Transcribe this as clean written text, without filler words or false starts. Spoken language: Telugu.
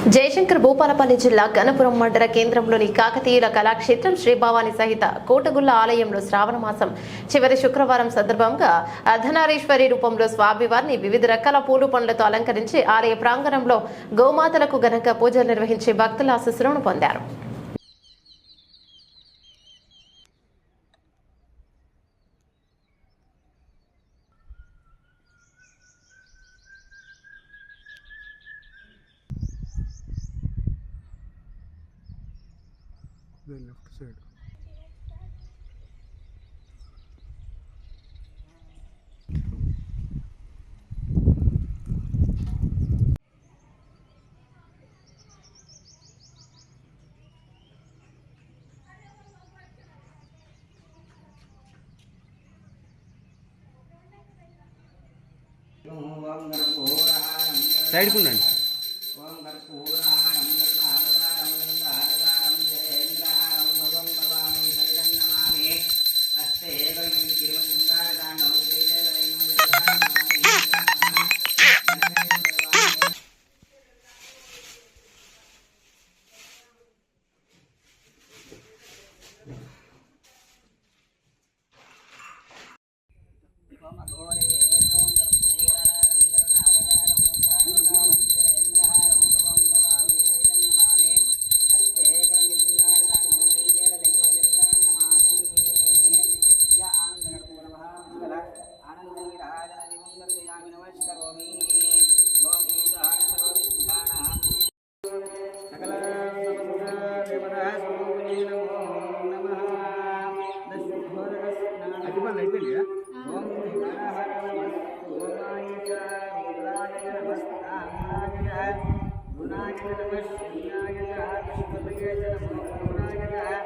జయశంకర్ భూపాలపల్లి జిల్లా గణపురం మండల కేంద్రంలోని కాకతీయుల కళాక్షేత్రం శ్రీ భవానీ సహిత కోటగుళ్ల ఆలయంలో శ్రావణ మాసం చివరి శుక్రవారం సందర్భంగా అర్ధనారీశ్వరి రూపంలో స్వామివారిని వివిధ రకాల పూలు పండ్లతో అలంకరించి ఆలయ ప్రాంగణంలో గోమాతలకు ఘనంగా పూజలు నిర్వహించి భక్తుల ఆశీస్సులను పొందారు. The left side. సైడ్ కుండండి. గుణాయ నమః శివాయ నమః